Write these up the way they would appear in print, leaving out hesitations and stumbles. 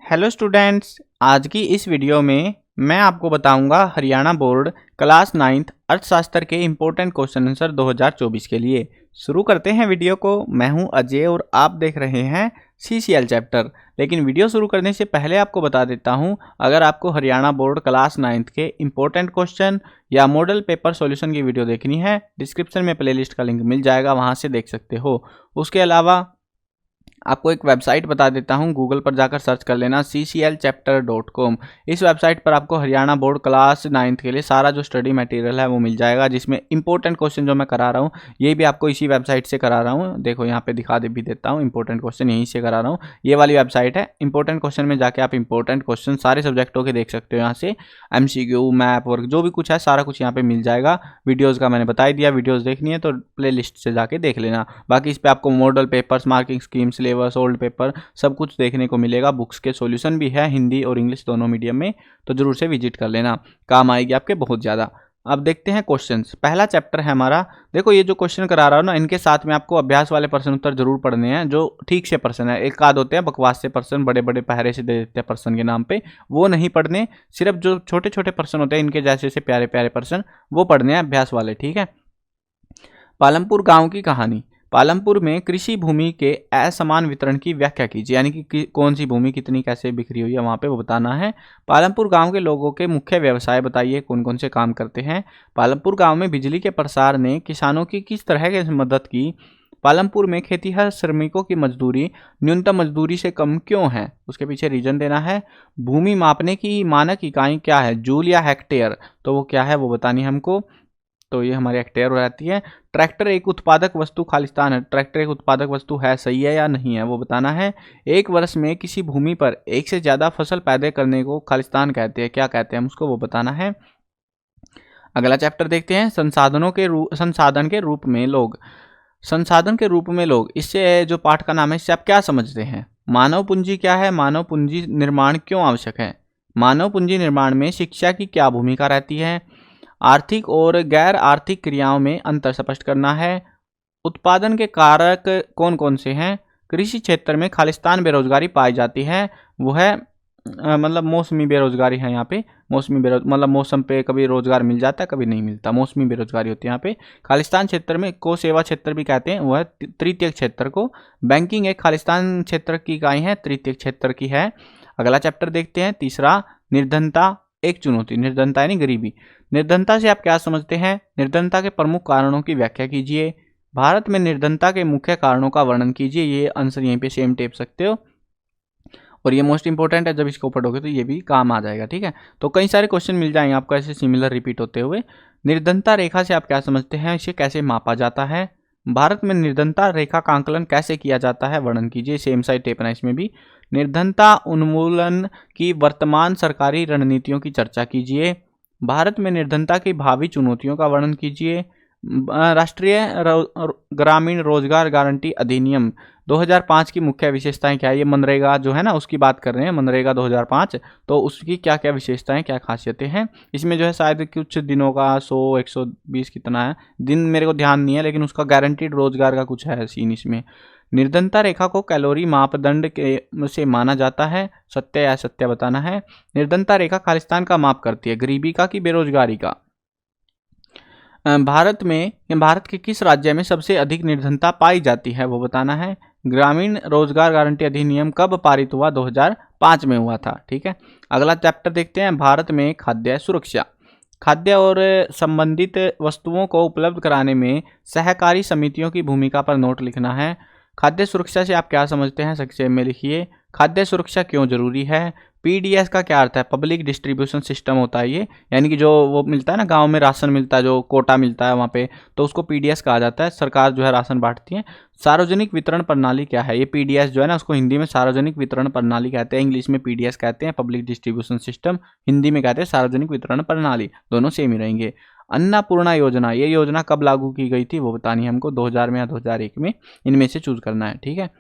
Hello students, आज की इस वीडियो में मैं आपको बताऊंगा हरियाणा बोर्ड क्लास 9th अर्थशास्त्र के इम्पोर्टेंट क्वेश्चन आंसर 2024 के लिए। शुरू करते हैं वीडियो को। मैं हूं अजय और आप देख रहे हैं CCL चैप्टर। लेकिन वीडियो शुरू करने से पहले आपको बता देता हूं, अगर आपको हरियाणा बोर्ड क्लास 9th के इम्पोर्टेंट क्वेश्चन या मॉडल पेपर सॉल्यूशन की वीडियो देखनी है, डिस्क्रिप्शन में प्लेलिस्ट का लिंक मिल जाएगा, वहां से देख सकते हो। उसके अलावा आपको एक वेबसाइट बता देता हूं, गूगल पर जाकर सर्च कर लेना cclchapter.com। इस वेबसाइट पर आपको हरियाणा बोर्ड क्लास 9th के लिए सारा जो स्टडी मटेरियल है वो मिल जाएगा, जिसमें इंपॉर्टेंट क्वेश्चन जो मैं करा रहा हूं ये भी आपको इसी वेबसाइट से करा रहा हूं। देखो यहाँ पे दिखा भी देता हूँ, इंपॉर्टेंट क्वेश्चन यहीं से करा रहा हूँ। ये वाली वेबसाइट है। इंपॉर्टेंट क्वेश्चन में जाके आप इंपॉर्टेंट क्वेश्चन सारे सब्जेक्टों के देख सकते हो। यहाँ से MCQ, मैप, वर्क जो भी कुछ है सारा कुछ यहाँ पे मिल जाएगा। वीडियोज़ का मैंने बता ही दिया, वीडियोज़ देखनी है तो प्ले लिस्ट से जाके देख लेना। बाकी इस पर आपको model papers, marking scheme, syllabus, old paper सब कुछ देखने को मिलेगा। बुक्स के सॉल्यूशन भी है हिंदी और इंग्लिश दोनों मीडियम में, तो जरूर से विजिट कर लेना, काम आएगी आपके बहुत ज़्यादा। अब देखते हैं क्वेश्चंस। पहला चैप्टर है हमारा। देखो ये जो क्वेश्चन करा रहा हूँ ना, इनके साथ में आपको अभ्यास वाले प्रश्न उत्तर जरूर पढ़ने हैं, जो ठीक से प्रश्न है। एक आध होते हैं बकवास से प्रश्न, बड़े बड़े पहरे से दे देते हैं प्रश्न के नाम पे, वो नहीं पढ़ने। सिर्फ जो छोटे छोटे प्रश्न होते हैं इनके जैसे से प्यारे प्यारे प्रश्न, वो पढ़ने हैं अभ्यास वाले, ठीक है। पालमपुर गांव की कहानी। पालमपुर में कृषि भूमि के असमान वितरण की व्याख्या कीजिए, यानी कि कौन सी भूमि कितनी कैसे बिखरी हुई है वहाँ पे वो बताना है। पालमपुर गांव के लोगों के मुख्य व्यवसाय बताइए, कौन कौन से काम करते हैं। पालमपुर गांव में बिजली के प्रसार ने किसानों की किस तरह की मदद की। पालमपुर में खेतीहर श्रमिकों की मजदूरी न्यूनतम मजदूरी से कम क्यों है, उसके पीछे रीजन देना है। भूमि मापने की मानक इकाई क्या है, जूल या हेक्टेयर, तो वो क्या है वो बतानी है हमको, तो ये हमारी हेक्टेयर हो जाती है। ट्रैक्टर एक उत्पादक वस्तु खालिस्तान है, ट्रैक्टर एक उत्पादक वस्तु है, सही है या नहीं है वो बताना है। एक वर्ष में किसी भूमि पर एक से ज़्यादा फसल पैदा करने को खालिस्तान कहते हैं, क्या कहते हैं उसको वो बताना है। अगला चैप्टर देखते हैं, संसाधन के रूप में लोग। संसाधन के रूप में लोग, इससे जो पाठ का नाम है इससे आप क्या समझते हैं। मानव पूंजी क्या है, मानव पूंजी निर्माण क्यों आवश्यक है। मानव पूंजी निर्माण में शिक्षा की क्या भूमिका रहती है। आर्थिक और गैर आर्थिक क्रियाओं में अंतर स्पष्ट करना है। उत्पादन के कारक कौन कौन से हैं। कृषि क्षेत्र में खालिस्तान बेरोजगारी पाई जाती है, वो है मतलब मौसमी बेरोजगारी है यहाँ पे। मौसमी मतलब मौसम पे कभी रोजगार मिल जाता है कभी नहीं मिलता, मौसमी बेरोजगारी होती है यहाँ पे। खालिस्तान क्षेत्र में को सेवा क्षेत्र भी कहते हैं, वो है तृतीयक क्षेत्र को। बैंकिंग एक खालिस्तान क्षेत्र की इकाई है, तृतीयक क्षेत्र की है। अगला चैप्टर देखते हैं, तीसरा, निर्धनता एक चुनौती। निर्धनता यानी गरीबी। निर्धनता से आप क्या समझते हैं। निर्धनता के प्रमुख कारणों की व्याख्या कीजिए। भारत में निर्धनता के मुख्य कारणों का वर्णन कीजिए। ये आंसर यहीं पे सेम टेप सकते हो, और ये मोस्ट इंपॉर्टेंट है, जब इसको पढ़ोगे तो ये भी काम आ जाएगा, ठीक है। तो कई सारे क्वेश्चन मिल जाएंगे आपको ऐसे सिमिलर रिपीट होते हुए। निर्धनता रेखा से आप क्या समझते हैं, इसे कैसे मापा जाता है। भारत में निर्धनता रेखा का आंकलन कैसे किया जाता है, वर्णन कीजिए। सेम साइड टेप है इसमें भी। निर्धनता उन्मूलन की वर्तमान सरकारी रणनीतियों की चर्चा कीजिए। भारत में निर्धनता की भावी चुनौतियों का वर्णन कीजिए। राष्ट्रीय ग्रामीण रोजगार गारंटी अधिनियम 2005 की मुख्य विशेषताएं क्या है। ये मनरेगा जो है ना उसकी बात कर रहे हैं, मनरेगा 2005, तो उसकी क्या क्या विशेषताएं क्या खासियतें हैं। इसमें जो है शायद कुछ दिनों का 100-120 कितना है दिन मेरे को ध्यान नहीं है, लेकिन उसका गारंटीड रोजगार का कुछ है सीन इसमें। निर्धनता रेखा को कैलोरी मापदंड के से माना जाता है, सत्य या असत्य बताना है। निर्धनता रेखा खालिस्तान का माप करती है, गरीबी का कि बेरोजगारी का। भारत के किस राज्य में सबसे अधिक निर्धनता पाई जाती है वो बताना है। ग्रामीण रोजगार गारंटी अधिनियम कब पारित हुआ, 2005 में हुआ था, ठीक है। अगला चैप्टर देखते हैं, भारत में खाद्य सुरक्षा। खाद्य और संबंधित वस्तुओं को उपलब्ध कराने में सहकारी समितियों की भूमिका पर नोट लिखना है। खाद्य सुरक्षा से आप क्या समझते हैं, संक्षेप में लिखिए। खाद्य सुरक्षा क्यों जरूरी है। PDS का क्या अर्थ है, पब्लिक डिस्ट्रीब्यूशन सिस्टम होता है ये, यानी कि जो वो मिलता है ना गांव में राशन मिलता है, जो कोटा मिलता है वहाँ पे, तो उसको PDS कहा जाता है। सरकार जो है राशन बांटती है। सार्वजनिक वितरण प्रणाली क्या है, ये PDS जो है ना उसको हिंदी में सार्वजनिक वितरण प्रणाली कहते हैं, इंग्लिश में PDS कहते हैं, पब्लिक डिस्ट्रीब्यूशन सिस्टम, हिंदी में कहते हैं सार्वजनिक वितरण प्रणाली, दोनों सेम ही रहेंगे। अन्नपूर्णा योजना, ये योजना कब लागू की गई थी वो बतानी है हमको, 2000 में या 2001 में, इनमें से चूज करना है, ठीक है।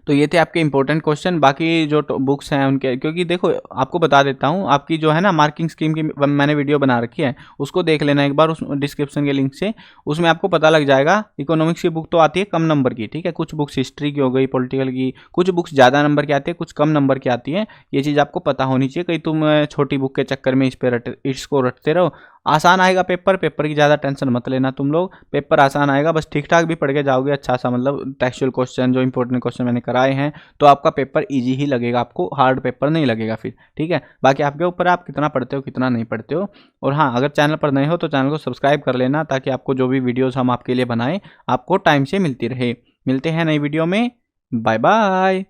तो ये थे आपके इंपॉर्टेंट क्वेश्चन। बाकी जो बुक्स हैं उनके, क्योंकि देखो आपको बता देता हूँ, आपकी जो है ना मार्किंग स्कीम की मैंने वीडियो बना रखी है, उसको देख लेना एक बार उस डिस्क्रिप्शन के लिंक से। उसमें आपको पता लग जाएगा। इकोनॉमिक्स की बुक तो आती है कम नंबर की, ठीक है, कुछ बुक्स हिस्ट्री की हो गई, पॉलिटिकल की, कुछ बुक्स ज़्यादा नंबर की आती है, कुछ कम नंबर की आती है। ये चीज़ आपको पता होनी चाहिए, कहीं तुम छोटी बुक के चक्कर में इसको रटते रहो। आसान आएगा पेपर, पेपर की ज़्यादा टेंशन मत लेना तुम लोग, पेपर आसान आएगा, बस ठीक ठाक भी पढ़ के जाओगे अच्छा सा, मतलब टेक्सचुअल क्वेश्चन जो इंपॉर्टेंट क्वेश्चन मैंने कराए हैं, तो आपका पेपर इजी ही लगेगा, आपको हार्ड पेपर नहीं लगेगा फिर, ठीक है। बाकी आपके ऊपर आप कितना पढ़ते हो कितना नहीं पढ़ते हो। और हाँ, अगर चैनल पर नए हो तो चैनल को सब्सक्राइब कर लेना, ताकि आपको जो भी वीडियोज़ हम आपके लिए बनाएं आपको टाइम से मिलती रहे। मिलते हैं नई वीडियो में, बाय बाय।